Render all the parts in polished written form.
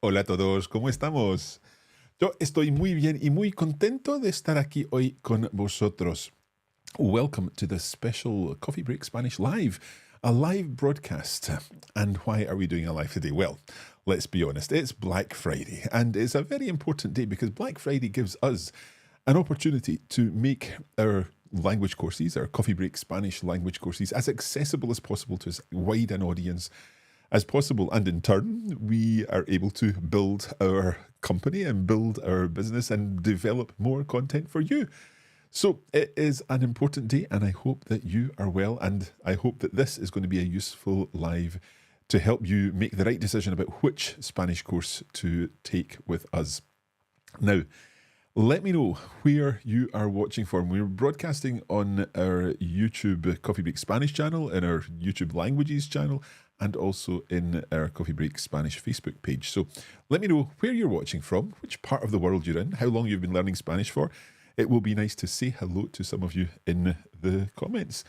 Hola a todos, ¿cómo estamos? Yo estoy muy bien y muy contento de estar aquí hoy con vosotros. Welcome to the special Coffee Break Spanish Live, a live broadcast. And why are we doing a live today? Well, let's be honest, it's Black Friday, and it's a very important day because Black Friday gives us an opportunity to make our language courses, our Coffee Break Spanish language courses, as accessible as possible to as wide an audience as possible. And in turn, we are able to build our company and build our business and develop more content for you. So it is an important day, and I hope that you are well, and I hope that this is going to be a useful live to help you make the right decision about which Spanish course to take with us. Now, let me know where you are watching from. We're broadcasting on our YouTube Coffee Break Spanish channel, in our YouTube Languages channel, and also in our Coffee Break Spanish Facebook page. So let me know where you're watching from, which part of the world you're in, how long you've been learning Spanish for. It will be nice to say hello to some of you in the comments.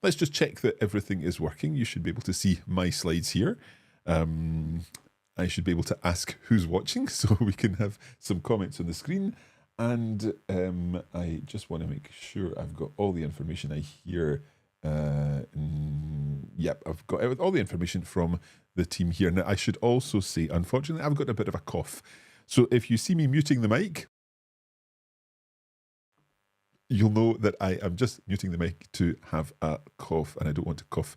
Let's just check that everything is working. You should be able to see my slides here. I should be able to ask who's watching so we can have some comments on the screen. And I just want to make sure I've got all the information I hear. Yep, I've got all the information from the team here. Now, I should also say, unfortunately, I've got a bit of a cough. So if you see me muting the mic, you'll know that I am just muting the mic to have a cough, and I don't want to cough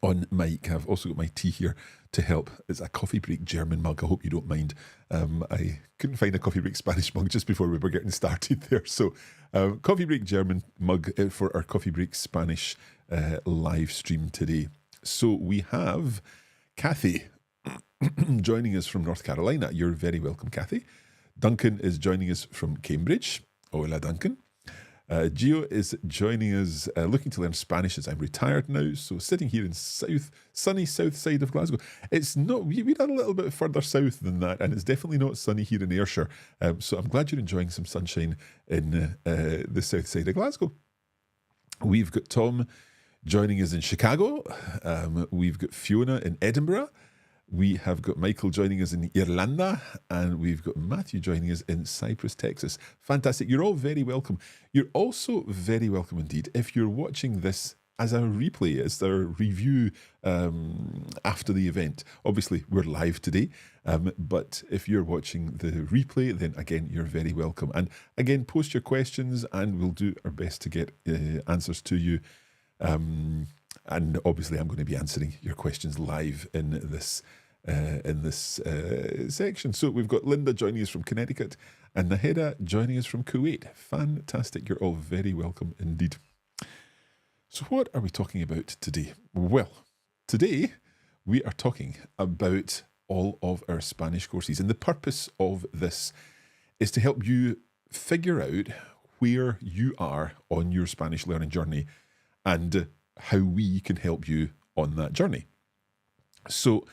on mic. I've also got my tea here to help. It's a Coffee Break German mug. I hope you don't mind. I couldn't find a Coffee Break Spanish mug just before we were getting started there. So Coffee Break German mug for our Coffee Break Spanish live stream today. So we have Kathy joining us from North Carolina. You're very welcome, Kathy. Duncan is joining us from Cambridge. Hola, Duncan. Gio is joining us, looking to learn Spanish as I'm retired now. So sitting here in sunny south side of Glasgow. It's not, we're a little bit further south than that, and it's definitely not sunny here in Ayrshire. So I'm glad you're enjoying some sunshine in the south side of Glasgow. We've got Tom joining us in Chicago. We've got Fiona in Edinburgh. We have got Michael joining us in Irlanda, and we've got Matthew joining us in Cypress, Texas. Fantastic. You're all very welcome. You're also very welcome indeed if you're watching this as a replay, as a review after the event. Obviously, we're live today, but if you're watching the replay, then again, you're very welcome. And again, post your questions, and we'll do our best to get answers to you. And obviously, I'm going to be answering your questions live in this section. So we've got Linda joining us from Connecticut and Naheda joining us from Kuwait. Fantastic. You're all very welcome indeed. So what are we talking about today? Well, today we are talking about all of our Spanish courses. And the purpose of this is to help you figure out where you are on your Spanish learning journey and how we can help you on that journey. So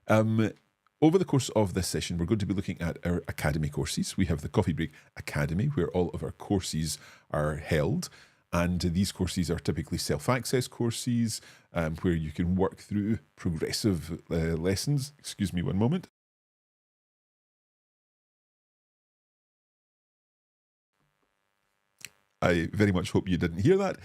over the course of this session, we're going to be looking at our academy courses. We have the Coffee Break Academy, where all of our courses are held. And these courses are typically self-access courses where you can work through progressive lessons. Excuse me one moment. I very much hope you didn't hear that.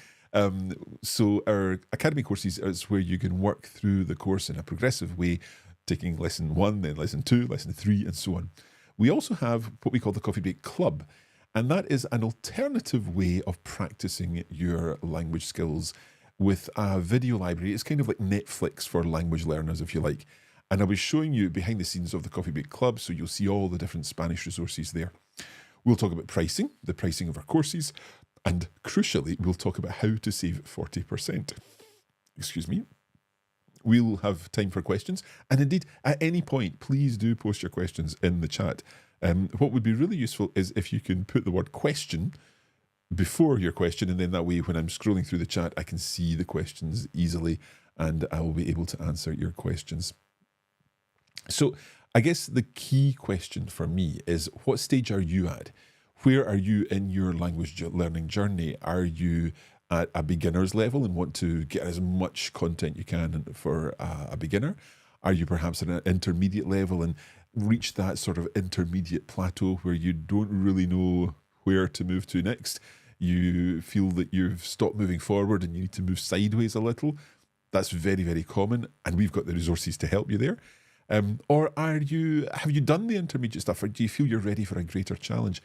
So our academy courses is where you can work through the course in a progressive way, taking lesson 1, then lesson 2, lesson 3, and so on. We also have what we call the Coffee Break Club, and that is an alternative way of practicing your language skills with a video library. It's kind of like Netflix for language learners, if you like. And I was showing you behind the scenes of the Coffee Break Club, so you'll see all the different Spanish resources there. We'll talk about pricing, the pricing of our courses, and crucially, we'll talk about how to save 40%. Excuse me. We'll have time for questions. And indeed, at any point, please do post your questions in the chat. What would be really useful is if you can put the word question before your question, and then that way, when I'm scrolling through the chat, I can see the questions easily, and I will be able to answer your questions. So I guess the key question for me is, what stage are you at? Where are you in your language learning journey? Are you at a beginner's level and want to get as much content you can for a beginner? Are you perhaps at an intermediate level and reach that sort of intermediate plateau where you don't really know where to move to next? You feel that you've stopped moving forward and you need to move sideways a little. That's very, very common, and we've got the resources to help you there. Or have you done the intermediate stuff, or do you feel you're ready for a greater challenge?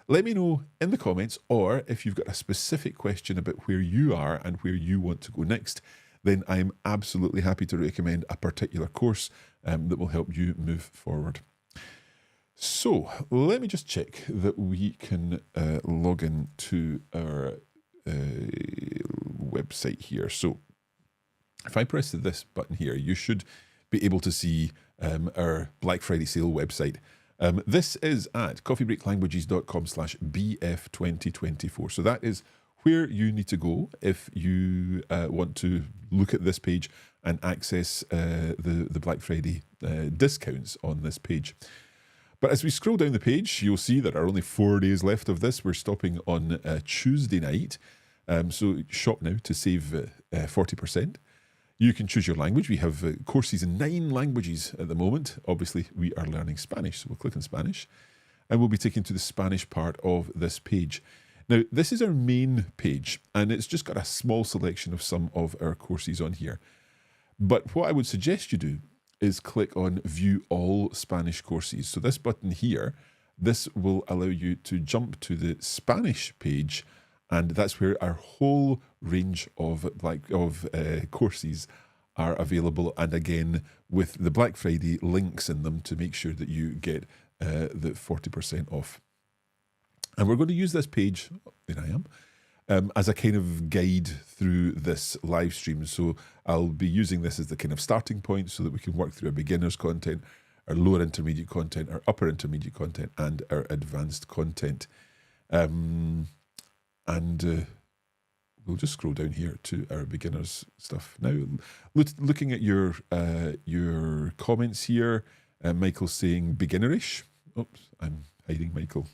Let me know in the comments, or if you've got a specific question about where you are and where you want to go next, then I'm absolutely happy to recommend a particular course that will help you move forward. So let me just check that we can log in to our website here. So if I press this button here, you should be able to see our Black Friday sale website. This is at coffeebreaklanguages.com/BF2024. So that is where you need to go if you want to look at this page and access the Black Friday discounts on this page. But as we scroll down the page, you'll see that there are only 4 days left of this. We're stopping on Tuesday night. So shop now to save 40%. You can choose your language. We have courses in 9 languages at the moment. Obviously, we are learning Spanish. So we'll click on Spanish and we'll be taken to the Spanish part of this page. Now, this is our main page, and it's just got a small selection of some of our courses on here. But what I would suggest you do is click on View All Spanish Courses. So this button here, this will allow you to jump to the Spanish page, and that's where our whole range of courses are available. And again, with the Black Friday links in them to make sure that you get the 40% off. And we're going to use this page, there I am, as a kind of guide through this live stream. So I'll be using this as the kind of starting point so that we can work through our beginners content, our lower intermediate content, our upper intermediate content, and our advanced content. We'll just scroll down here to our beginners stuff. Now, looking at your comments here, Michael's saying beginnerish. Oops, I'm hiding Michael.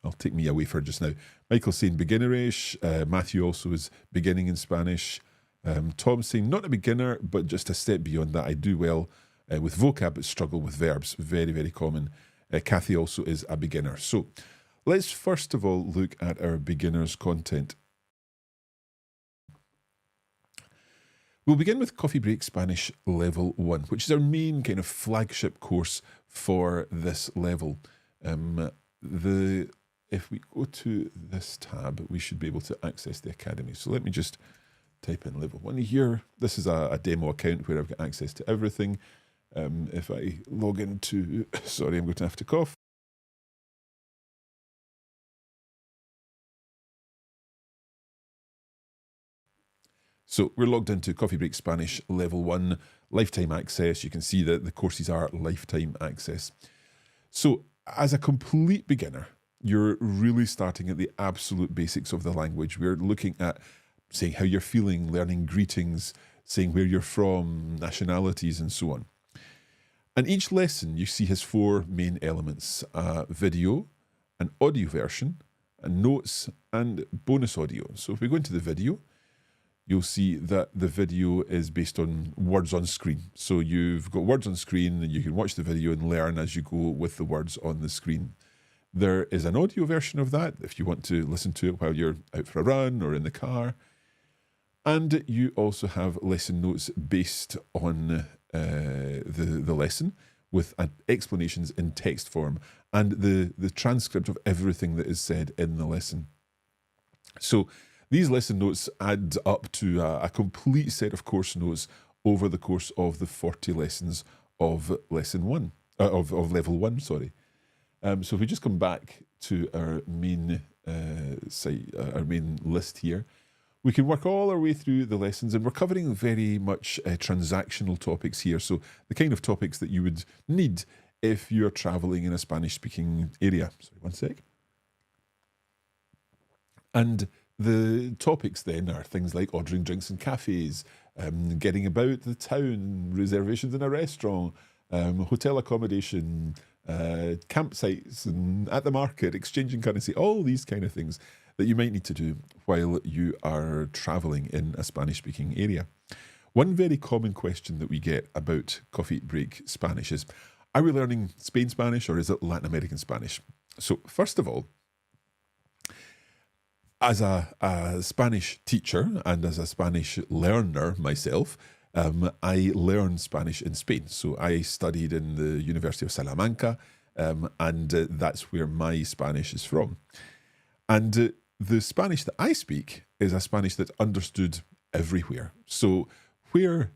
I'll take me away for just now. Michael's saying beginnerish. Matthew also is beginning in Spanish. Tom's saying not a beginner, but just a step beyond that. I do well with vocab, but struggle with verbs. Very, very common. Kathy also is a beginner. So let's first of all look at our beginners content. We'll begin with Coffee Break Spanish Level 1, which is our main kind of flagship course for this level. If we go to this tab, we should be able to access the Academy. So let me just type in Level 1 here. This is a demo account where I've got access to everything. If I log into, sorry, I'm going to have to cough. So we're logged into Coffee Break Spanish Level 1, lifetime access. You can see that the courses are lifetime access. So as a complete beginner, you're really starting at the absolute basics of the language. We're looking at saying how you're feeling, learning greetings, saying where you're from, nationalities, and so on. And each lesson you see has 4 main elements: video, an audio version, and notes, and bonus audio. So if we go into the video, you'll see that the video is based on words on screen. So you've got words on screen and you can watch the video and learn as you go with the words on the screen. There is an audio version of that if you want to listen to it while you're out for a run or in the car. And you also have lesson notes based on the lesson with explanations in text form and the transcript of everything that is said in the lesson. So these lesson notes add up to a complete set of course notes over the course of the 40 lessons of lesson 1, of level 1, sorry. So if we just come back to our main site, our main list here, we can work all our way through the lessons, and we're covering very much transactional topics here. So the kind of topics that you would need if you're traveling in a Spanish-speaking area. Sorry, one sec. And the topics then are things like ordering drinks in cafes, getting about the town, reservations in a restaurant, hotel accommodation, campsites and at the market, exchanging currency, all these kind of things that you might need to do while you are traveling in a Spanish-speaking area. One very common question that we get about Coffee Break Spanish is, are we learning Spain Spanish or is it Latin American Spanish? So first of all, as a Spanish teacher and as a Spanish learner myself, I learned Spanish in Spain. So I studied in the University of Salamanca, and that's where my Spanish is from. And the Spanish that I speak is a Spanish that's understood everywhere. So a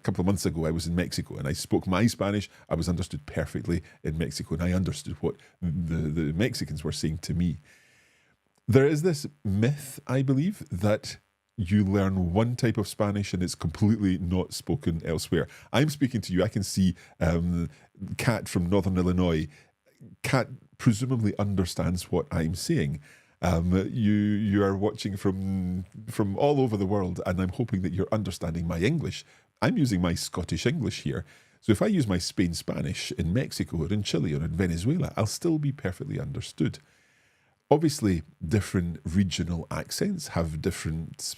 couple of months ago, I was in Mexico and I spoke my Spanish. I was understood perfectly in Mexico and I understood what the Mexicans were saying to me. There is this myth, I believe, that you learn one type of Spanish and it's completely not spoken elsewhere. I'm speaking to you. I can see Kat from Northern Illinois. Kat presumably understands what I'm saying. You are watching from all over the world, and I'm hoping that you're understanding my English. I'm using my Scottish English here. So if I use my Spain Spanish in Mexico or in Chile or in Venezuela, I'll still be perfectly understood. Obviously, different regional accents have different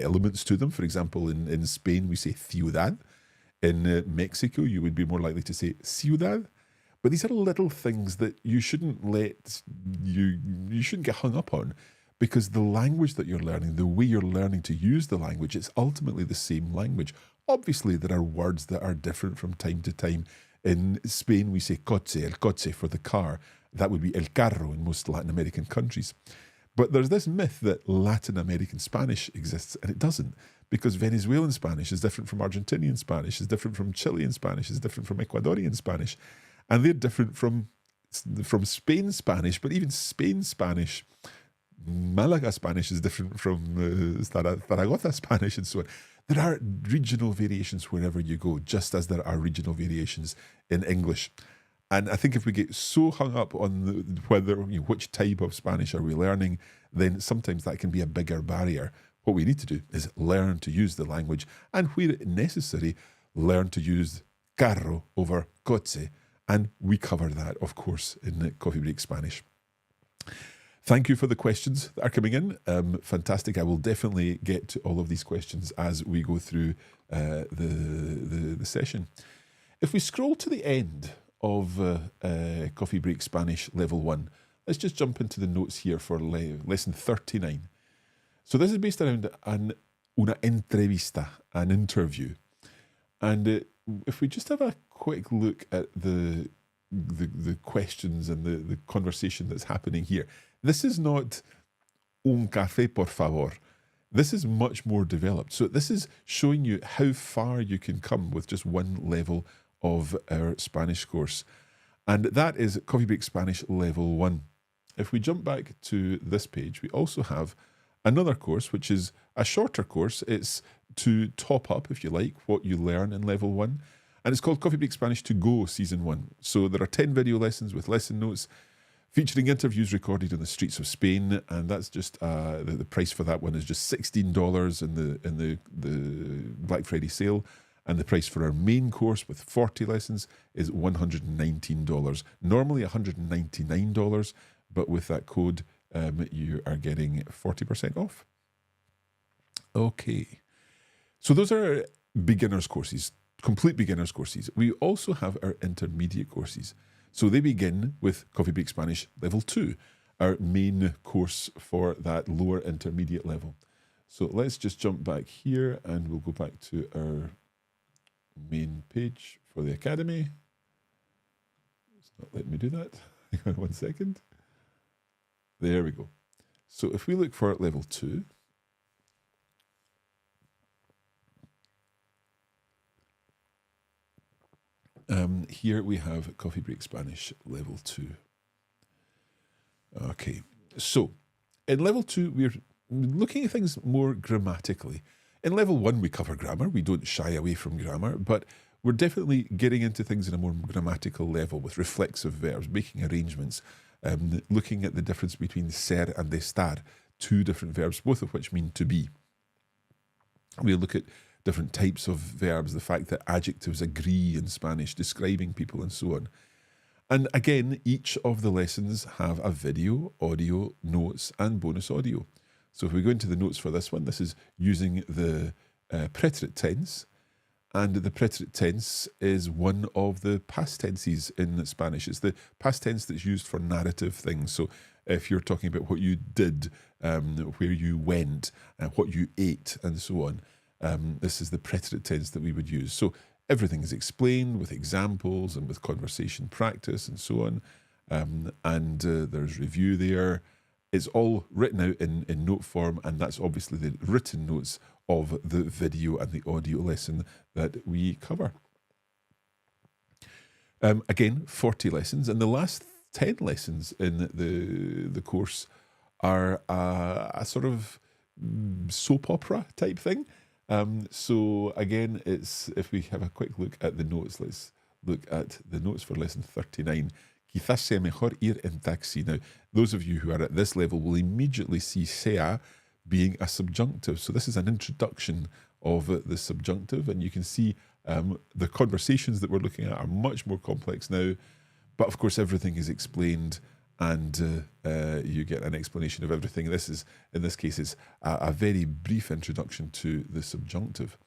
elements to them. For example, in Spain, we say ciudad. In Mexico, you would be more likely to say ciudad. But these are little things that you shouldn't you shouldn't get hung up on, because the language that you're learning, the way you're learning to use the language, it's ultimately the same language. Obviously, there are words that are different from time to time. In Spain, we say coche, el coche for the car. That would be el carro in most Latin American countries. But there's this myth that Latin American Spanish exists, and it doesn't, because Venezuelan Spanish is different from Argentinian Spanish, is different from Chilean Spanish, is different from Ecuadorian Spanish, and they're different from Spain Spanish. But even Spain Spanish, Malaga Spanish is different from Zaragoza Spanish, and so on. There are regional variations wherever you go, just as there are regional variations in English. And I think if we get so hung up on which type of Spanish are we learning, then sometimes that can be a bigger barrier. What we need to do is learn to use the language, and where necessary, learn to use carro over coche. And we cover that, of course, in the Coffee Break Spanish. Thank you for the questions that are coming in. Fantastic. I will definitely get to all of these questions as we go through the session. If we scroll to the end of Coffee Break Spanish Level 1, let's just jump into the notes here for lesson 39. So this is based around una entrevista, an interview. And if we just have a quick look at the questions and the conversation that's happening here, this is not un café por favor. This is much more developed. So this is showing you how far you can come with just one level of our Spanish course. And that is Coffee Break Spanish Level 1. If we jump back to this page, we also have another course, which is a shorter course. It's to top up, if you like, what you learn in Level 1. And it's called Coffee Break Spanish To Go Season 1. So there are 10 video lessons with lesson notes, featuring interviews recorded on the streets of Spain, and that's just the price for that one is just $16 in the Black Friday sale, and the price for our main course with 40 lessons is $119. Normally $199, but with that code you are getting 40% off. Okay, so those are our beginners courses, complete beginners courses. We also have our intermediate courses. So they begin with Coffee Break Spanish Level 2, our main course for that lower intermediate level. So let's just jump back here and we'll go back to our main page for the Academy. It's not letting me do that. Hang on 1 second. There we go. So if we look for Level 2, here we have Coffee Break Spanish Level 2. Okay, so in Level 2, we're looking at things more grammatically. In Level 1, we cover grammar. We don't shy away from grammar, but we're definitely getting into things in a more grammatical level with reflexive verbs, making arrangements, looking at the difference between ser and estar, two different verbs, both of which mean to be. We look at different types of verbs, the fact that adjectives agree in Spanish, describing people and so on. And again, each of the lessons have a video, audio, notes, and bonus audio. So if we go into the notes for this one, this is using the preterite tense. And the preterite tense is one of the past tenses in Spanish. It's the past tense that's used for narrative things. So if you're talking about what you did, where you went, what you ate, and so on, this is the preterite tense that we would use. So everything is explained with examples and with conversation practice and so on. And there's review there. It's all written out in note form, and that's obviously the written notes of the video and the audio lesson that we cover. Again, 40 lessons, and the last 10 lessons in the course are a sort of soap opera type thing. So again, it's, if we have a quick look at the notes, let's look at the notes for lesson 39. Quizás sea mejor ir en taxi. Now, those of you who are at this level will immediately see sea being a subjunctive. So this is an introduction of the subjunctive, and you can see the conversations that we're looking at are much more complex now. But of course, everything is explained, and you get an explanation of everything. This is, in this case, is a very brief introduction to the subjunctive.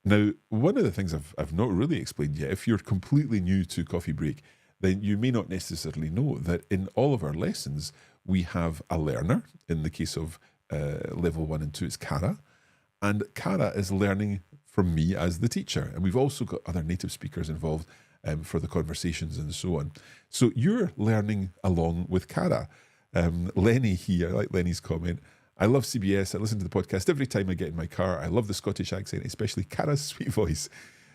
Now, one of the things I've not really explained yet, if you're completely new to Coffee Break, then you may not necessarily know that in all of our lessons, we have a learner. In the case of level 1 and 2, it's Cara. And Cara is learning from me as the teacher. And we've also got other native speakers involved for the conversations and so on. So you're learning along with Cara. Lenny here, I like Lenny's comment. I love CBS. I listen to the podcast every time I get in my car. I love the Scottish accent, especially Cara's sweet voice.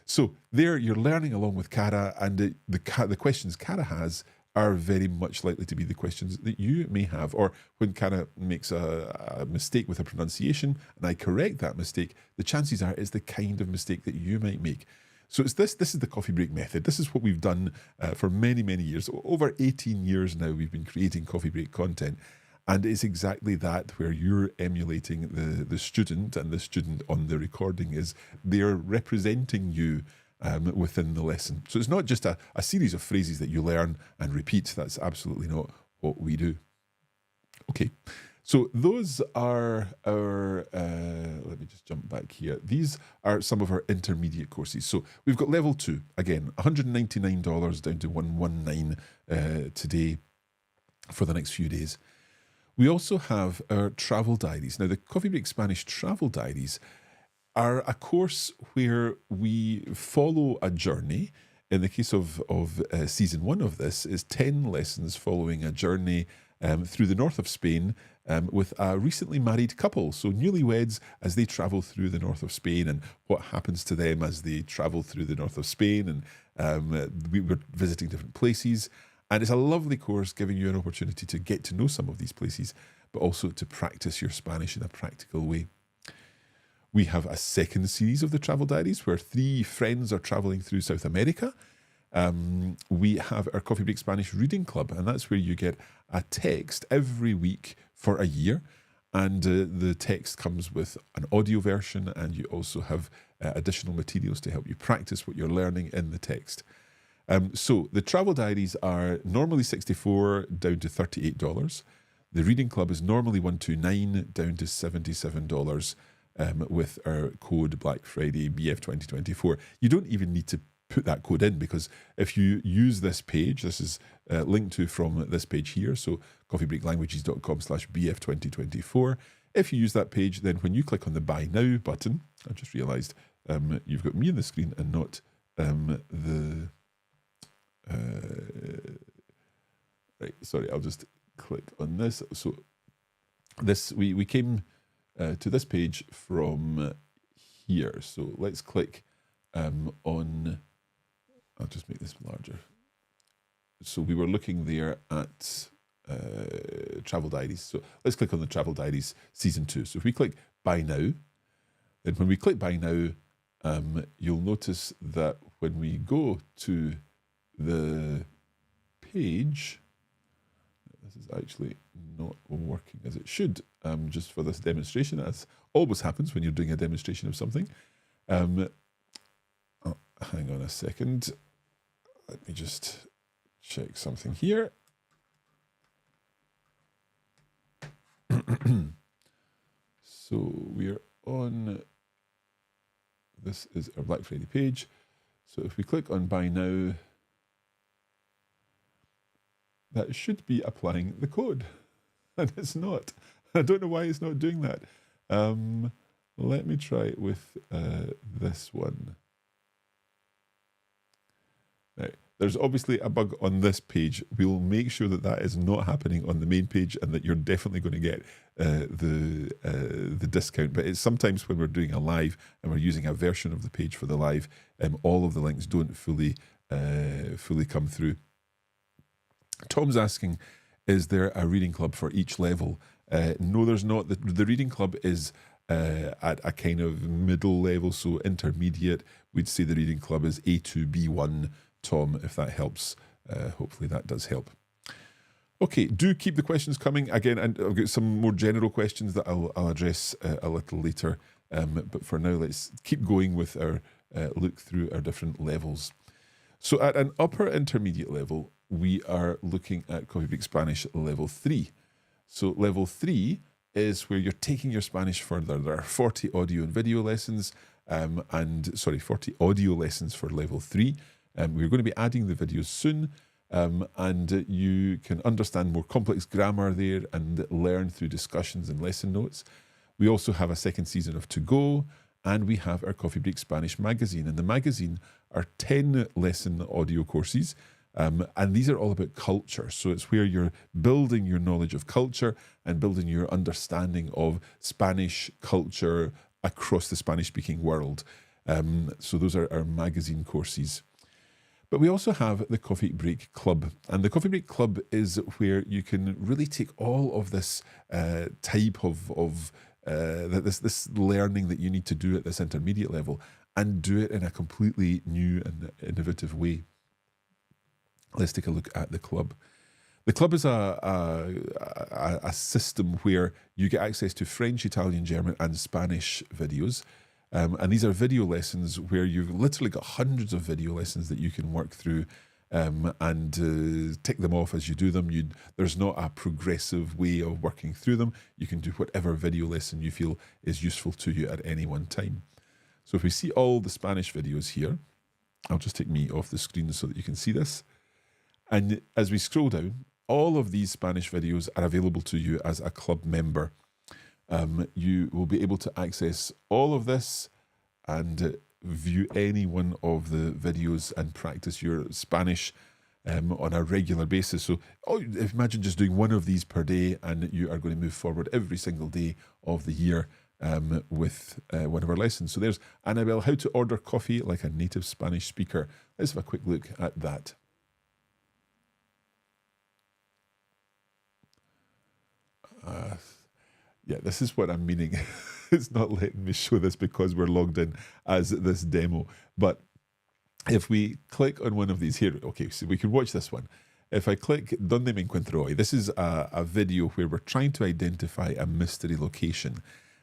So there you're learning along with Cara, and the questions Cara has are very much likely to be the questions that you may have. Or when Cara makes a mistake with a pronunciation and I correct that mistake, the chances are it's the kind of mistake that you might make. So it's this is the Coffee Break method. This is what we've done for many, many years. Over 18 years now, we've been creating Coffee Break content. And it's exactly that, where you're emulating the student, and the student on the recording is they're representing you within the lesson. So it's not just a series of phrases that you learn and repeat. That's absolutely not what we do. Okay, so those are our, let me just jump back here. These are some of our intermediate courses. So we've got level 2, again, $199 down to $119 today for the next few days. We also have our travel diaries. Now, the Coffee Break Spanish travel diaries are a course where we follow a journey. In the case of season 1 of this, is 10 lessons following a journey through the north of Spain with a recently married couple. So newlyweds as they travel through the north of Spain, and what happens to them as they travel through the north of Spain. And we were visiting different places. And it's a lovely course giving you an opportunity to get to know some of these places, but also to practice your Spanish in a practical way. We have a second series of the travel diaries where 3 friends are traveling through South America. We have our Coffee Break Spanish Reading Club, and that's where you get a text every week for a year. And the text comes with an audio version, and you also have additional materials to help you practice what you're learning in the text. So the travel diaries are normally $64 down to $38. The reading club is normally $129 down to $77 with our code Black Friday BF2024. You don't even need to put that code in, because if you use this page, this is linked to from this page here, so coffeebreaklanguages.com/BF2024. If you use that page, then when you click on the Buy Now button, I just realised you've got me on the screen and not the... right, sorry, I'll just click on this. So this we came to this page from here. So let's click on, I'll just make this larger. So we were looking there at travel diaries. So let's click on the travel diaries season 2. So if we click Buy Now, then when we click Buy Now, you'll notice that when we go to the page, this is actually not working as it should, just for this demonstration, as always happens when you're doing a demonstration of something. Oh, hang on a second. Let me just check something here. So we're on this is our Black Friday page. So if we click on buy now, that should be applying the code. And it's not. I don't know why it's not doing that. Let me try it with this one. Now, there's obviously a bug on this page. We'll make sure that that is not happening on the main page and that you're definitely going to get the discount. But it's sometimes when we're doing a live and we're using a version of the page for the live, all of the links don't fully come through. Tom's asking, is there a reading club for each level? No, there's not. The reading club is at a kind of middle level, so intermediate. We'd say the reading club is A2, B1, Tom, if that helps. Hopefully that does help. Okay, do keep the questions coming. Again, and I've got some more general questions that I'll address a little later. But for now, let's keep going with our look through our different levels. So at an upper intermediate level, we are looking at Coffee Break Spanish level 3. So level 3 is where you're taking your Spanish further. There are 40 audio and video lessons, 40 audio lessons for level 3. We're going to be adding the videos soon, and you can understand more complex grammar there and learn through discussions and lesson notes. We also have a second season of To Go, and we have our Coffee Break Spanish magazine. And the magazine are 10 lesson audio courses, and these are all about culture. So it's where you're building your knowledge of culture and building your understanding of Spanish culture across the Spanish-speaking world. So those are our magazine courses. But we also have the Coffee Break Club. And the Coffee Break Club is where you can really take all of this type of this learning that you need to do at this intermediate level and do it in a completely new and innovative way. Let's take a look at the club. The club is a system where you get access to French, Italian, German and Spanish videos. And these are video lessons where you've literally got hundreds of video lessons that you can work through and tick them off as you do them. There's not a progressive way of working through them. You can do whatever video lesson you feel is useful to you at any one time. So if we see all the Spanish videos here, I'll just take me off the screen so that you can see this. And as we scroll down, all of these Spanish videos are available to you as a club member. You will be able to access all of this and view any one of the videos and practice your Spanish on a regular basis. So imagine just doing one of these per day and you are going to move forward every single day of the year with one of our lessons. So there's Annabelle, how to order coffee like a native Spanish speaker. Let's have a quick look at that. Yeah, this is what I'm meaning. It's not letting me show this because we're logged in as this demo. But if we click on one of these here, okay, so we can watch this one. If I click Donde me encuentro hoy, this is a video where we're trying to identify a mystery location.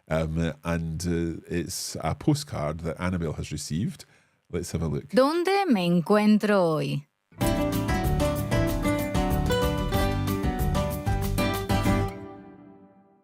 And it's a postcard that Annabelle has received. Let's have a look. ¿Dónde me encuentro hoy?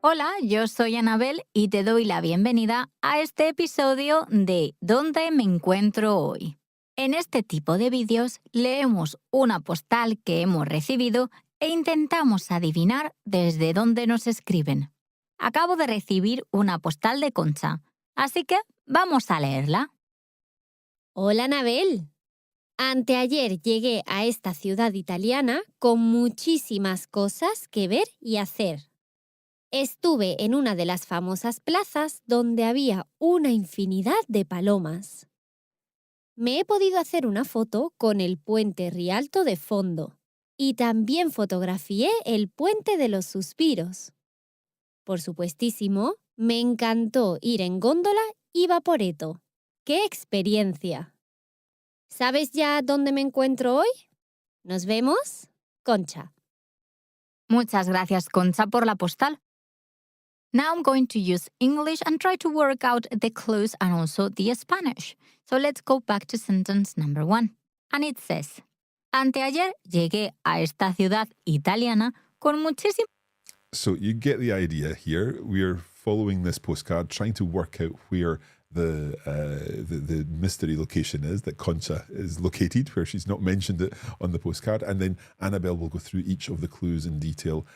Hola, yo soy Anabel y te doy la bienvenida a este episodio de ¿Dónde me encuentro hoy? En este tipo de vídeos leemos una postal que hemos recibido e intentamos adivinar desde dónde nos escriben. Acabo de recibir una postal de Concha, así que vamos a leerla. Hola, Anabel. Anteayer llegué a esta ciudad italiana con muchísimas cosas que ver y hacer. Estuve en una de las famosas plazas donde había una infinidad de palomas. Me he podido hacer una foto con el puente Rialto de fondo y también fotografié el puente de los suspiros. Por supuestísimo, me encantó ir en góndola y vaporeto. ¡Qué experiencia! ¿Sabes ya dónde me encuentro hoy? ¿Nos vemos? Concha. Muchas gracias, Concha, por la postal. Now I'm going to use English and try to work out the clues and also the Spanish. So let's go back to sentence number 1. And it says, Anteayer llegué a esta ciudad italiana con muchísimo... So you get the idea here. We're following this postcard, trying to work out where the mystery location is, that Concha is located, where she's not mentioned it on the postcard. And then Annabelle will go through each of the clues in detail.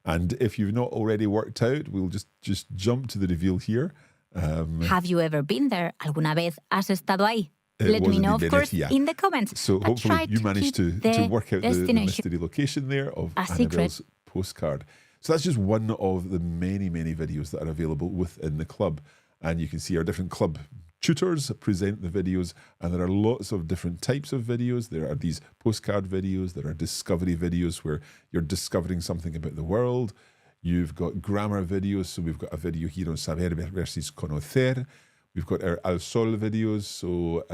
And if you've not already worked out, we'll just jump to the reveal here. Have you ever been there? ¿Alguna vez has estado ahí? It Let me was know, in of course, Venezia. in the comments. So But hopefully try you managed to keep work out the destination mystery location there of a Annabelle's secret. postcard. So that's just one of the many, many videos that are available within the club. And you can see our different club tutors present the videos, and there are lots of different types of videos. There are these postcard videos, there are discovery videos where you're discovering something about the world. You've got grammar videos, so we've got a video here on saber versus conocer. We've got our Al Sol videos, so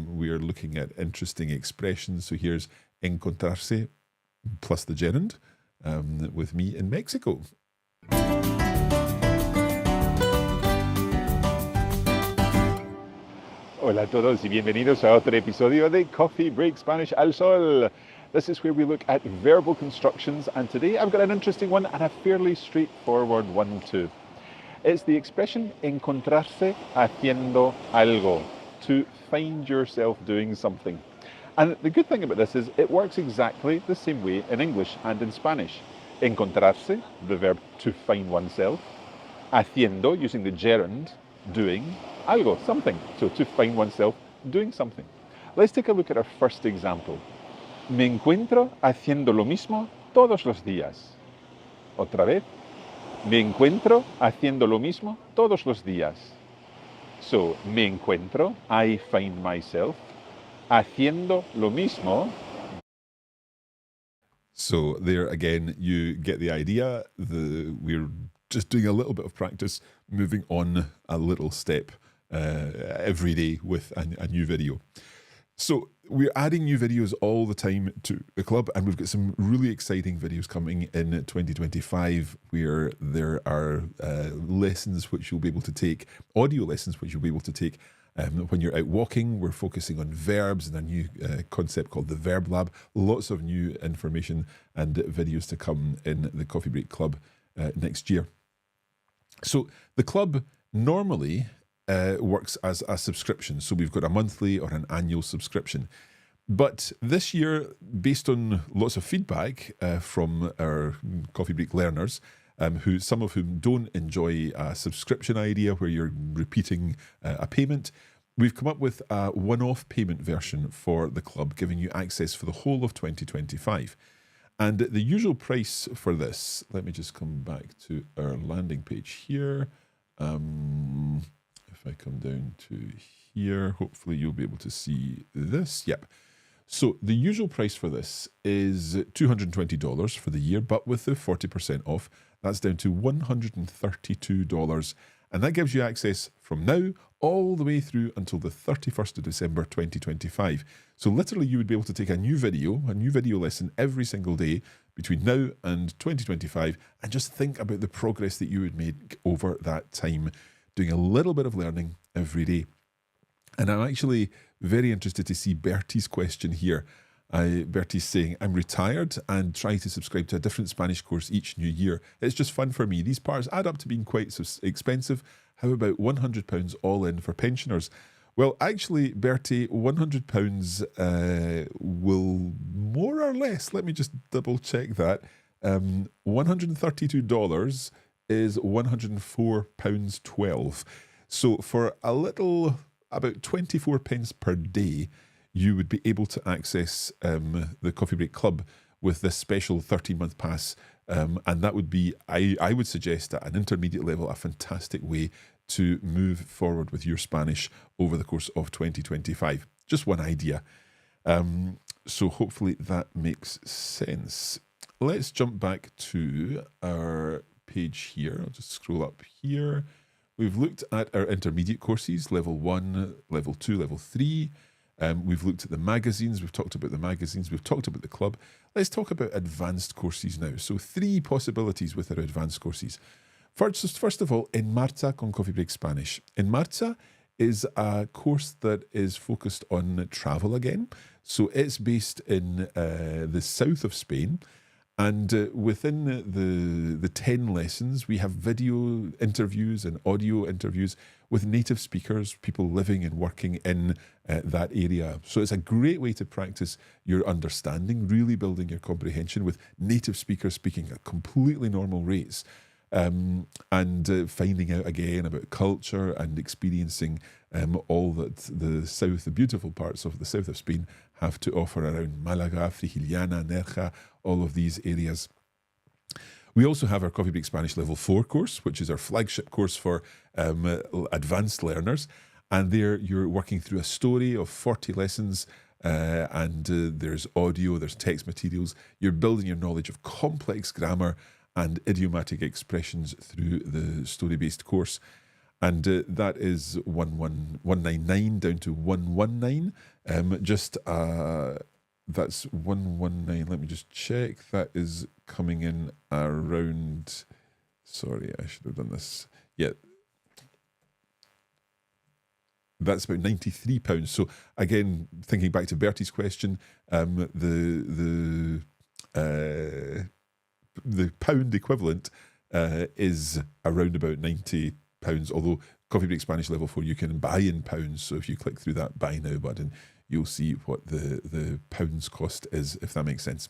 we are looking at interesting expressions. So here's encontrarse plus the gerund with me in Mexico. Hola a todos y bienvenidos a otro episodio de Coffee Break Spanish Al Sol. This is where we look at verbal constructions, and today I've got an interesting one and a fairly straightforward one too. It's the expression encontrarse haciendo algo, to find yourself doing something. And the good thing about this is it works exactly the same way in English and in Spanish. Encontrarse, the verb to find oneself. Haciendo, using the gerund, doing, algo, something. So to find oneself doing something. Let's take a look at our first example. Me encuentro haciendo lo mismo todos los días. Otra vez. Me encuentro haciendo lo mismo todos los días. So, me encuentro, I find myself, haciendo lo mismo. So there again, you get the idea. We're just doing a little bit of practice, moving on a little step every day with a new video. So we're adding new videos all the time to the club, and we've got some really exciting videos coming in 2025 where there are lessons which you'll be able to take, audio lessons which you'll be able to take when you're out walking. We're focusing on verbs and a new concept called the Verb Lab. Lots of new information and videos to come in the Coffee Break Club next year. So the club normally works as a subscription. So we've got a monthly or an annual subscription. But this year, based on lots of feedback from our Coffee Break learners, some of whom don't enjoy a subscription idea where you're repeating a payment, we've come up with a one-off payment version for the club, giving you access for the whole of 2025. And the usual price for this, let me just come back to our landing page here. If I come down to here, hopefully you'll be able to see this. Yep. So the usual price for this is $220 for the year, but with the 40% off, that's down to $132. And that gives you access from now all the way through until the 31st of December 2025. So literally you would be able to take a new video lesson every single day between now and 2025, and just think about the progress that you would make over that time, doing a little bit of learning every day. And I'm actually very interested to see Bertie's question here. Bertie's saying, I'm retired and try to subscribe to a different Spanish course each new year. It's just fun for me. These parts add up to being quite expensive. How about £100 all in for pensioners? Well, actually, Bertie, £100 will more or less, let me just double check that, $132 is £104.12. So for a little, about 24 pence per day, you would be able to access the Coffee Break Club with this special 13-month pass. And that would be, I would suggest, at an intermediate level, a fantastic way to move forward with your Spanish over the course of 2025. Just one idea. So hopefully that makes sense. Let's jump back to our page here. I'll just scroll up here. We've looked at our intermediate courses, level 1, level 2, level 3. We've looked at the magazines. We've talked about the magazines. We've talked about the club. Let's talk about advanced courses now. So 3 possibilities with our advanced courses. First of all, En Marcha con Coffee Break Spanish. En Marcha is a course that is focused on travel again. So it's based in the south of Spain. And within the 10 lessons, we have video interviews and audio interviews with native speakers, people living and working in that area. So it's a great way to practice your understanding, really building your comprehension with native speakers speaking at completely normal rates. And finding out again about culture and experiencing all that the beautiful parts of the south of Spain have to offer around Malaga, Frigiliana, Nerja, all of these areas. We also have our Coffee Break Spanish Level 4 course, which is our flagship course for advanced learners. And there you're working through a story of 40 lessons, and there's audio, there's text materials. You're building your knowledge of complex grammar and idiomatic expressions through the story-based course. And that is 199 down to 119. That's 119. Let me just check. That is coming in around... Sorry, I should have done this. Yeah. That's about £93. So again, thinking back to Bertie's question, the pound equivalent is around about £90, although Coffee Break Spanish Level 4 you can buy in pounds, so if you click through that buy now button you'll see what the pounds cost is, if that makes sense.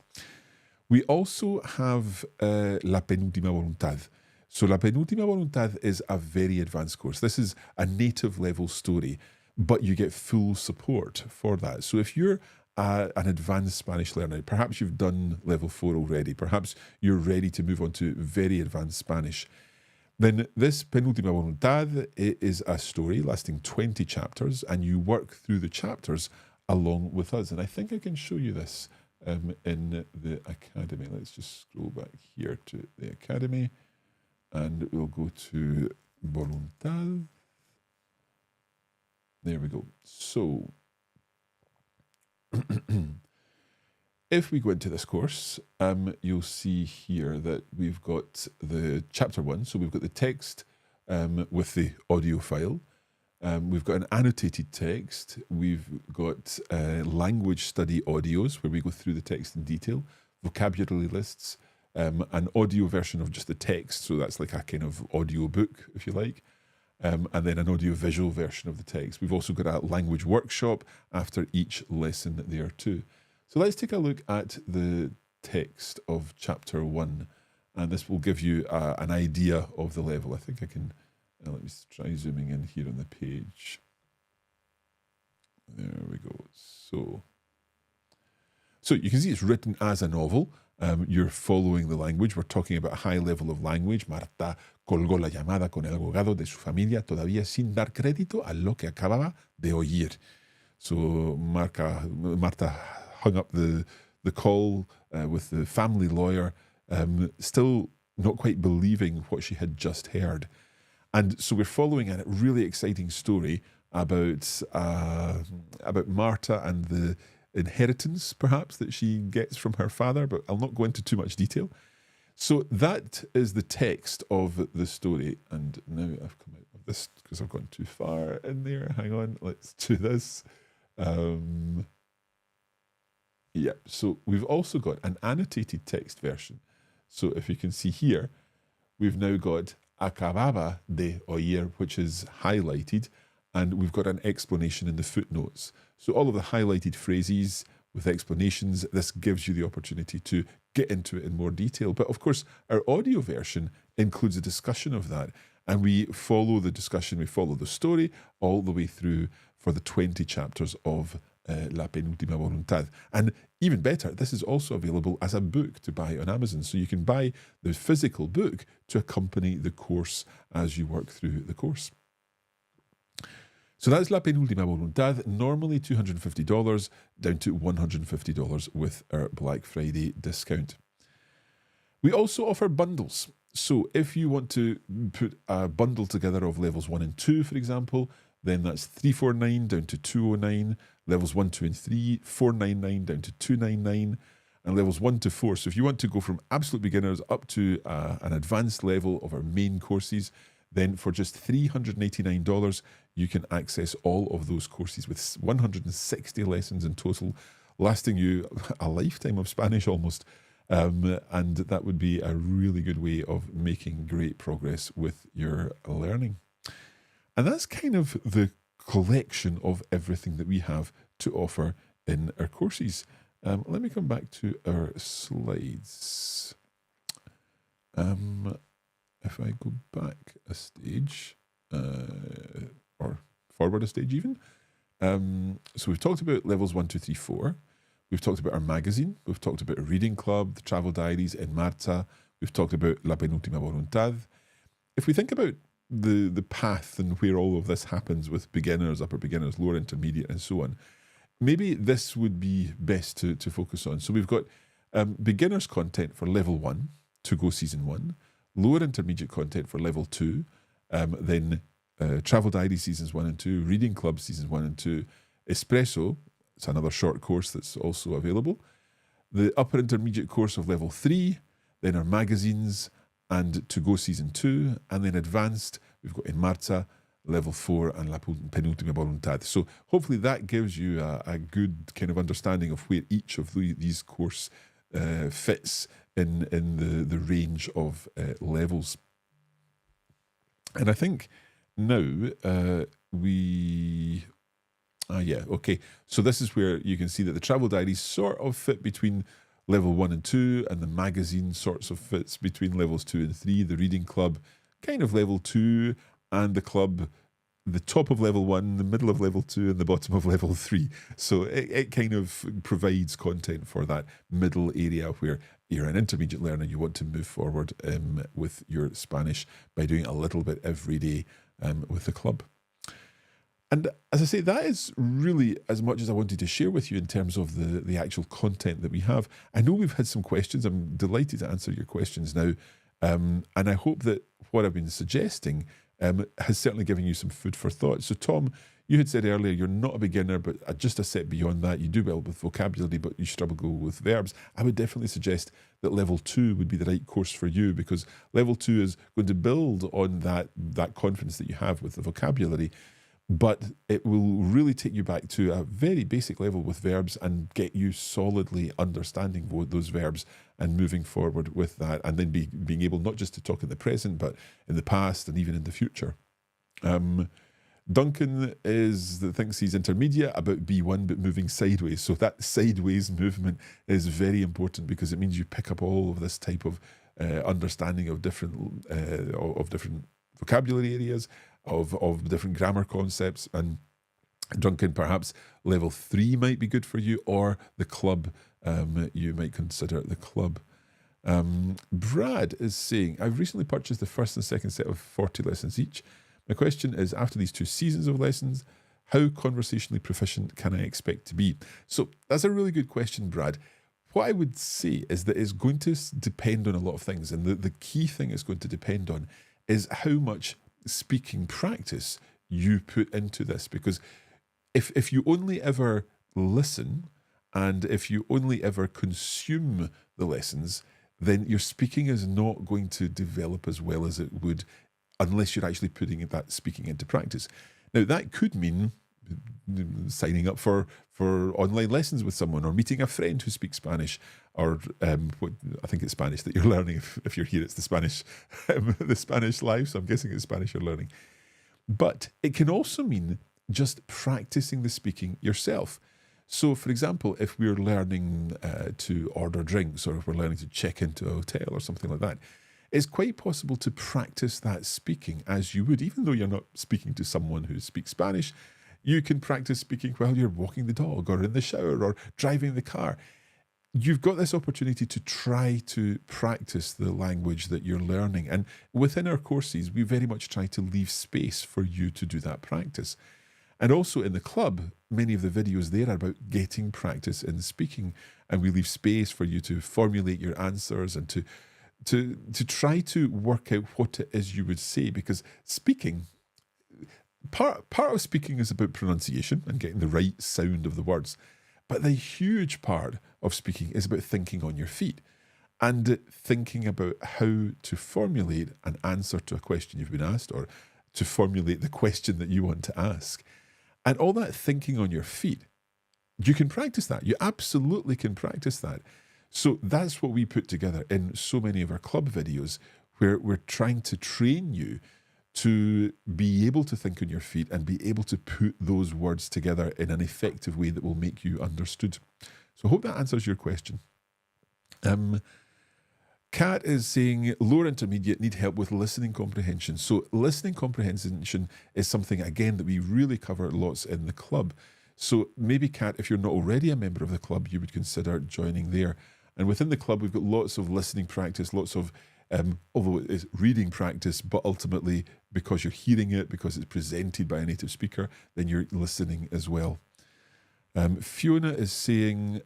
We also have La Penúltima Voluntad. So La Penúltima Voluntad is a very advanced course. This is a native level story, but you get full support for that. So if you're an advanced Spanish learner, perhaps you've done level 4 already, perhaps you're ready to move on to very advanced Spanish, then this Penúltima Voluntad is a story lasting 20 chapters, and you work through the chapters along with us. And I think I can show you this in the Academy. Let's just scroll back here to the Academy, and we'll go to Voluntad. There we go. So if we go into this course, you'll see here that we've got the chapter 1. So we've got the text with the audio file. We've got an annotated text. We've got language study audios where we go through the text in detail, vocabulary lists, an audio version of just the text. So that's like a kind of audio book, if you like. And then an audio-visual version of the text. We've also got a language workshop after each lesson there too. So let's take a look at the text of chapter 1, and this will give you an idea of the level. I think I can, let me try zooming in here on the page. There we go. So you can see it's written as a novel. You're following the language. We're talking about a high level of language. Marta colgó la llamada con el abogado de su familia todavía sin dar crédito a lo que acababa de oír. So Marta hung up the call with the family lawyer, still not quite believing what she had just heard. And so we're following a really exciting story about Marta and the inheritance, perhaps, that she gets from her father, but I'll not go into too much detail. So that is the text of the story. And now I've come out of this because I've gone too far in there. Hang on, let's do this. Yeah, so we've also got an annotated text version. So if you can see here, we've now got acababa de oír, which is highlighted, and we've got an explanation in the footnotes. So all of the highlighted phrases with explanations, this gives you the opportunity to get into it in more detail. But of course, our audio version includes a discussion of that, and we follow the discussion, we follow the story all the way through for the 20 chapters of La Penúltima Voluntad. And even better, this is also available as a book to buy on Amazon. So you can buy the physical book to accompany the course as you work through the course. So that's La Penúltima Voluntad, normally $250 down to $150 with our Black Friday discount. We also offer bundles. So if you want to put a bundle together of levels 1 and 2, for example, then that's $349 down to $209, levels 1, 2 and 3, $499 down to $299, and levels 1 to 4. So if you want to go from absolute beginners up to an advanced level of our main courses, then for just $389, you can access all of those courses with 160 lessons in total, lasting you a lifetime of Spanish almost. And that would be a really good way of making great progress with your learning. And that's kind of the collection of everything that we have to offer in our courses. Let me come back to our slides. If I go back a stage, or forward a stage even. So we've talked about levels 1, 2, 3, 4. We've talked about our magazine. We've talked about a reading club, the travel diaries, En Marcha. We've talked about La Penúltima Voluntad. If we think about the path and where all of this happens with beginners, upper beginners, lower intermediate, and so on, maybe this would be best to focus on. So we've got beginners content for level 1, To Go Season 1, lower intermediate content for level 2, then travel diary seasons 1 and 2, reading club seasons 1 and 2, Espresso, it's another short course that's also available, the upper intermediate course of level 3, then our magazines and To Go season 2, and then advanced, we've got En Marcha, level 4, and La Penúltima Voluntad. So hopefully that gives you a good kind of understanding of where each of these course fits in the range of levels. And I think now okay. So this is where you can see that the travel diaries sort of fit between level 1 and 2, and the magazine sorts of fits between levels 2 and 3, the reading club kind of level 2, and the club the top of level 1, the middle of level 2, and the bottom of level 3. So it kind of provides content for that middle area where you're an intermediate learner, you want to move forward with your Spanish by doing a little bit every day with the club. And as I say, that is really as much as I wanted to share with you in terms of the actual content that we have. I know we've had some questions. I'm delighted to answer your questions now. And I hope that what I've been suggesting has certainly given you some food for thought. So Tom, you had said earlier you're not a beginner, but just a step beyond that. You do well with vocabulary, but you struggle with verbs. I would definitely suggest that level 2 would be the right course for you, because level 2 is going to build on that confidence that you have with the vocabulary, but it will really take you back to a very basic level with verbs and get you solidly understanding those verbs and moving forward with that, and then being able not just to talk in the present, but in the past and even in the future. Duncan thinks he's intermediate about B1, but moving sideways. So that sideways movement is very important, because it means you pick up all of this type of understanding of different vocabulary areas, of different grammar concepts. And Duncan, perhaps level 3 might be good for you, or the club. You might consider the club. Brad is saying, I've recently purchased the first and second set of 40 lessons each. My question is, after these 2 seasons of lessons, how conversationally proficient can I expect to be? So that's a really good question, Brad. What I would say is that it's going to depend on a lot of things. And the key thing it's going to depend on is how much speaking practice you put into this. Because if you only ever listen, and if you only ever consume the lessons, then your speaking is not going to develop as well as it would unless you're actually putting that speaking into practice. Now, that could mean signing up for online lessons with someone, or meeting a friend who speaks Spanish, or I think it's Spanish that you're learning. If you're here, it's the Spanish live, so I'm guessing it's Spanish you're learning. But it can also mean just practicing the speaking yourself. So, for example, if we're learning to order drinks, or if we're learning to check into a hotel or something like that, it's quite possible to practice that speaking as you would, even though you're not speaking to someone who speaks Spanish. You can practice speaking while you're walking the dog, or in the shower, or driving the car. You've got this opportunity to try to practice the language that you're learning. And within our courses, we very much try to leave space for you to do that practice. And also in the club, many of the videos there are about getting practice in speaking, and we leave space for you to formulate your answers and to try to work out what it is you would say, because speaking, part of speaking is about pronunciation and getting the right sound of the words, but the huge part of speaking is about thinking on your feet and thinking about how to formulate an answer to a question you've been asked, or to formulate the question that you want to ask. And all that thinking on your feet, you can practice that. You absolutely can practice that. So that's what we put together in so many of our club videos, where we're trying to train you to be able to think on your feet and be able to put those words together in an effective way that will make you understood. So I hope that answers your question. Kat is saying lower intermediate need help with listening comprehension. So listening comprehension is something, again, that we really cover lots in the club. So maybe, Kat, if you're not already a member of the club, you would consider joining there. And within the club, we've got lots of listening practice, lots of, although it is reading practice, but ultimately, because you're hearing it, because it's presented by a native speaker, then you're listening as well. Fiona is saying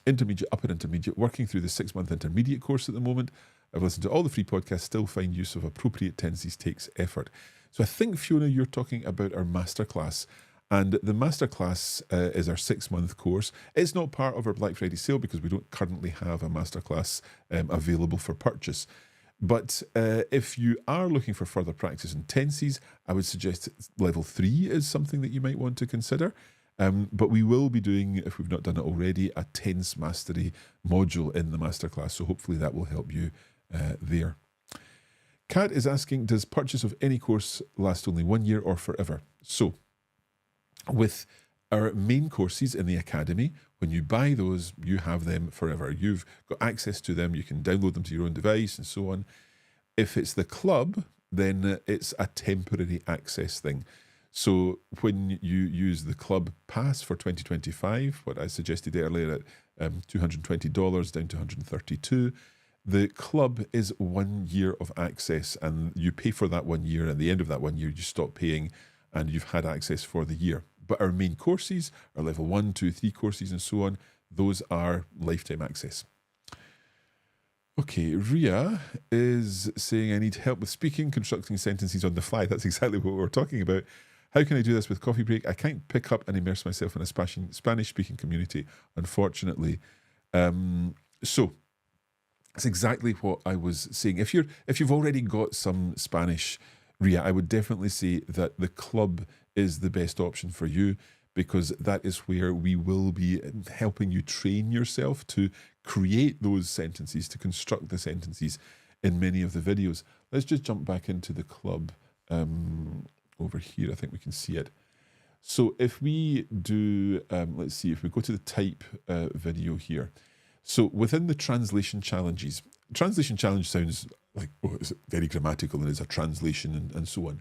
intermediate, upper intermediate, working through the 6-month intermediate course at the moment. I've listened to all the free podcasts, still find use of appropriate tenses takes effort. So I think, Fiona, you're talking about our masterclass. And the masterclass is our 6-month course. It's not part of our Black Friday sale because we don't currently have a masterclass available for purchase. But if you are looking for further practice in tenses, I would suggest level 3 is something that you might want to consider. But we will be doing, if we've not done it already, a tense mastery module in the masterclass. So hopefully that will help you there. Kat is asking, does purchase of any course last only 1 year or forever? So with our main courses in the Academy, when you buy those, you have them forever. You've got access to them. You can download them to your own device and so on. If it's the club, then it's a temporary access thing. So when you use the club pass for 2025, what I suggested earlier at $220 down to $132, the club is 1 year of access, and you pay for that 1 year. At the end of that 1 year, you stop paying and you've had access for the year. But our main courses, our level 1, 2, 3 courses and so on, those are lifetime access. Okay, Ria is saying, I need help with speaking, constructing sentences on the fly. That's exactly what we're talking about. How can I do this with Coffee Break? I can't pick up and immerse myself in a Spanish-speaking community, unfortunately. So it's exactly what I was saying. If you've already got some Spanish, Ria, I would definitely say that the club is the best option for you, because that is where we will be helping you train yourself to create those sentences, to construct the sentences in many of the videos. Let's just jump back into the club. Over here, I think we can see it. So if we do, let's see, if we go to the type video here. So within the translation challenges, translation challenge sounds like, oh, it's very grammatical and it's a translation and so on.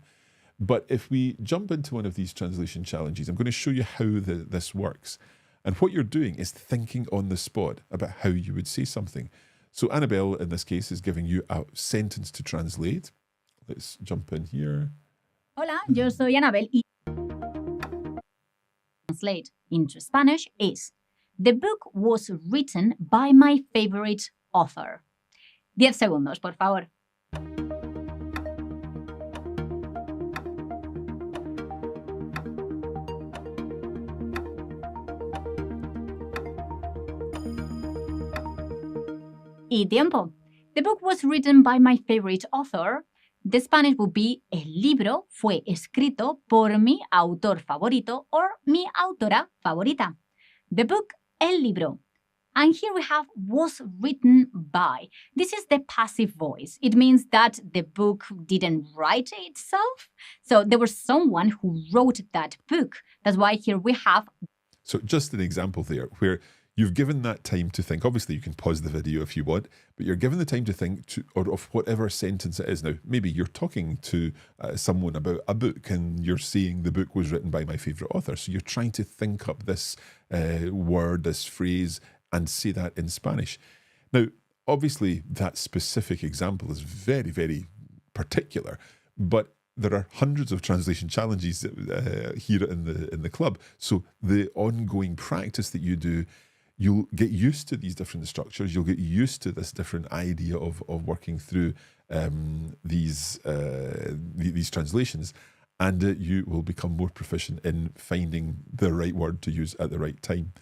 But if we jump into one of these translation challenges, I'm going to show you how this works. And what you're doing is thinking on the spot about how you would say something. So Annabelle, in this case, is giving you a sentence to translate. Let's jump in here. Hola, yo soy Anabel y translate into Spanish is, the book was written by my favorite author. 10 segundos, por favor. Y tiempo. The book was written by my favorite author. The Spanish would be el libro fue escrito por mi autor favorito or mi autora favorita. The book, el libro. And here we have was written by. This is the passive voice. It means that the book didn't write itself. So there was someone who wrote that book. That's why here we have. So just an example there where you've given that time to think. Obviously, you can pause the video if you want, but you're given the time to think of whatever sentence it is. Now, maybe you're talking to someone about a book and you're saying the book was written by my favourite author. So you're trying to think up this word, this phrase, and say that in Spanish. Now, obviously, that specific example is very, very particular, but there are hundreds of translation challenges here in the club. So the ongoing practice that you do, you'll get used to these different structures. You'll get used to this different idea of working through these translations, and you will become more proficient in finding the right word to use at the right time.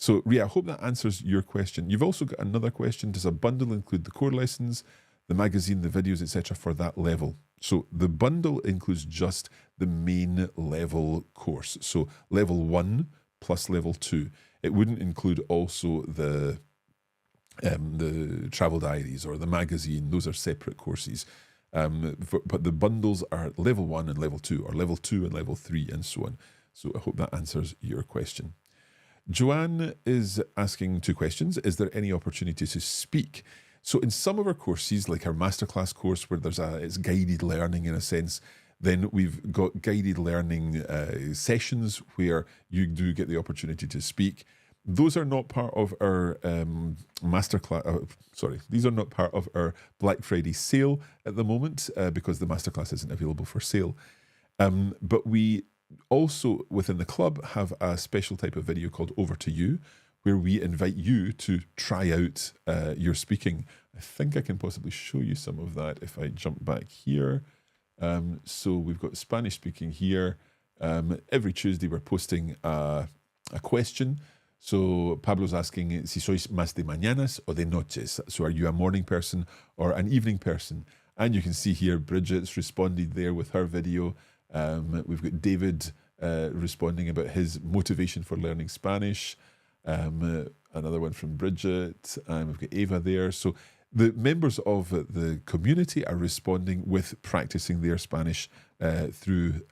So, Ria, I hope that answers your question. You've also got another question. Does a bundle include the core lessons, the magazine, the videos, etc. for that level? So the bundle includes just the main level course. So level 1 plus level 2. It wouldn't include also the the travel diaries or the magazine. Those are separate courses. But the bundles are level 1 and level 2, or level 2 and level 3, and so on. So I hope that answers your question. Joanne is asking 2 questions. Is there any opportunity to speak? So in some of our courses, like our masterclass course, where it's guided learning in a sense, then we've got guided learning sessions where you do get the opportunity to speak. Those are not part of our masterclass. These are not part of our Black Friday sale at the moment because the masterclass isn't available for sale. But we also, within the club, have a special type of video called Over to You, where we invite you to try out your speaking. I think I can possibly show you some of that if I jump back here. So we've got Spanish speaking here. Every Tuesday we're posting a question. So Pablo's asking si sois más de mañanas o de noches. So are you a morning person or an evening person? And you can see here Bridget's responded there with her video. We've got David responding about his motivation for learning Spanish. Another one from Bridget. We've got Ava there. So the members of the community are responding with practicing their Spanish through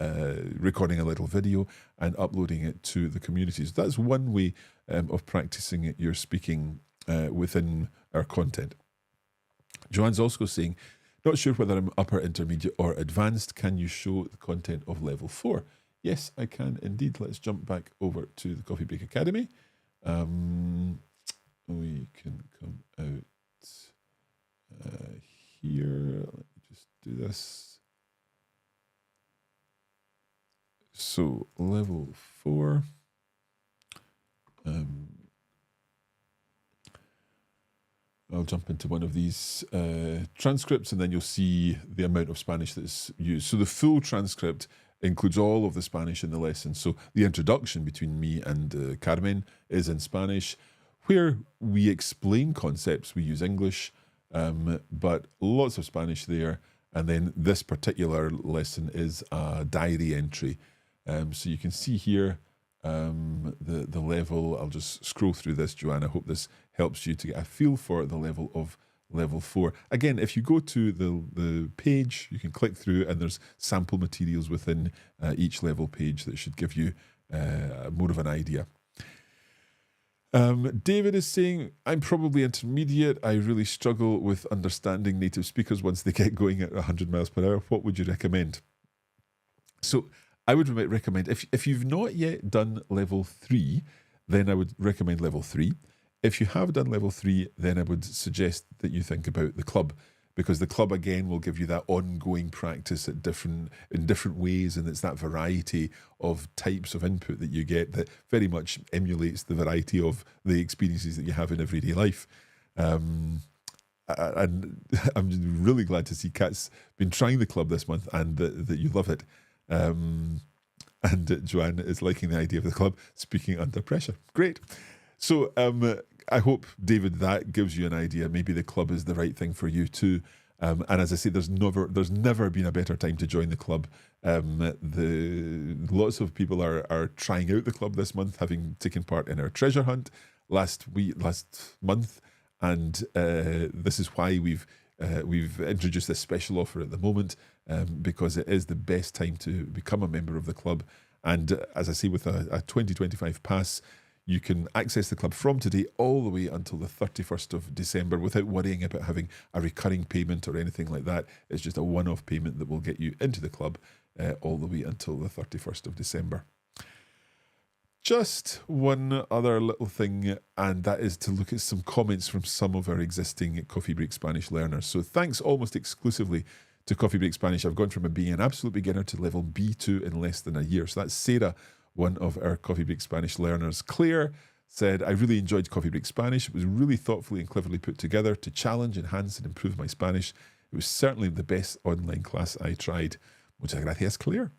recording a little video and uploading it to the communities. That's one way of practicing your speaking within our content. Joanne's also saying, not sure whether I'm upper, intermediate or advanced. Can you show the content of level 4? Yes, I can indeed. Let's jump back over to the Coffee Break Academy. We can come out here. Let me just do this. So level 4. I'll jump into one of these transcripts and then you'll see the amount of Spanish that's used. So the full transcript includes all of the Spanish in the lesson. So the introduction between me and Carmen is in Spanish. Where we explain concepts, we use English, but lots of Spanish there. And then this particular lesson is a diary entry. So you can see here the level. I'll just scroll through this, Joanne. I hope this helps you to get a feel for the level of level 4. Again, if you go to the page, you can click through and there's sample materials within each level page that should give you more of an idea. David is saying, I'm probably intermediate. I really struggle with understanding native speakers once they get going at 100 miles per hour. What would you recommend? So I would recommend, if you've not yet done level 3, then I would recommend level 3. If you have done level 3, then I would suggest that you think about the club, because the club, again, will give you that ongoing practice in different ways, and it's that variety of types of input that you get that very much emulates the variety of the experiences that you have in everyday life. And I'm really glad to see Kat's been trying the club this month and that you love it. And Joanne is liking the idea of the club, speaking under pressure. Great. So I hope, David, that gives you an idea. Maybe the club is the right thing for you too. And as I say, there's never been a better time to join the club. Lots of people are trying out the club this month, having taken part in our treasure hunt last month, and this is why we've introduced this special offer at the moment, because it is the best time to become a member of the club. And as I say, with a 2025 pass, you can access the club from today all the way until the 31st of December without worrying about having a recurring payment or anything like that. It's just a one-off payment that will get you into the club all the way until the 31st of December. Just one other little thing, and that is to look at some comments from some of our existing Coffee Break Spanish learners. So thanks almost exclusively to Coffee Break Spanish. I've gone from being an absolute beginner to level B2 in less than a year. So that's Sarah, one of our Coffee Break Spanish learners. Claire said, I really enjoyed Coffee Break Spanish. It was really thoughtfully and cleverly put together to challenge, enhance and improve my Spanish. It was certainly the best online class I tried. Muchas gracias, Claire.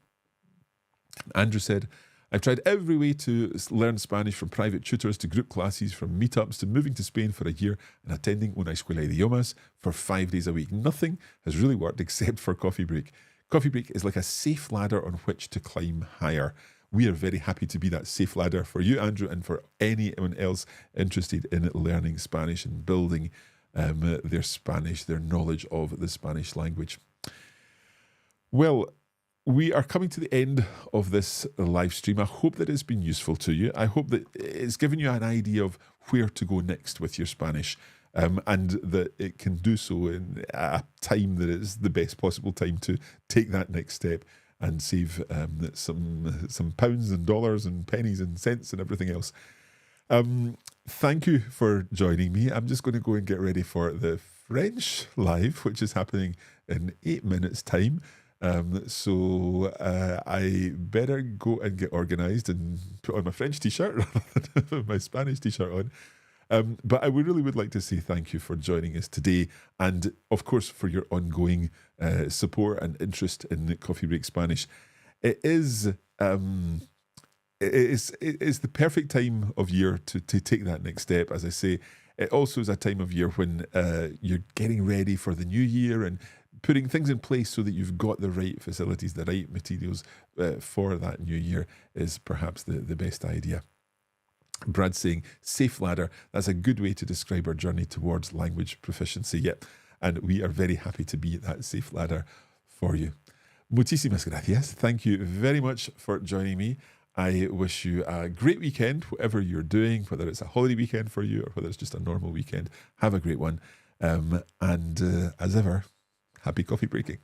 Andrew said, I've tried every way to learn Spanish, from private tutors to group classes, from meetups to moving to Spain for a year and attending una escuela de idiomas for 5 days a week. Nothing has really worked except for Coffee Break. Coffee Break is like a safe ladder on which to climb higher. we are very happy to be that safe ladder for you, Andrew, and for anyone else interested in learning Spanish and building their Spanish, their knowledge of the Spanish language. Well, we are coming to the end of this live stream. I hope that it's been useful to you. I hope that it's given you an idea of where to go next with your Spanish, and that it can do so in a time that is the best possible time to take that next step and save some pounds and dollars and pennies and cents and everything else. Thank you for joining me. I'm just going to go and get ready for the French live, which is happening in 8 minutes' time. So I better go and get organised and put on my French t-shirt rather than my Spanish t-shirt on. But I really would like to say thank you for joining us today, and of course for your ongoing support and interest in Coffee Break Spanish. It is the perfect time of year to take that next step. As I say, it also is a time of year when you're getting ready for the new year and putting things in place so that you've got the right facilities, the right materials for that new year is perhaps the best idea. Brad's saying, safe ladder, that's a good way to describe our journey towards language proficiency. Yep, and we are very happy to be that safe ladder for you. Muchísimas gracias. Thank you very much for joining me. I wish you a great weekend, whatever you're doing, whether it's a holiday weekend for you or whether it's just a normal weekend. Have a great one. And as ever, happy coffee breaking.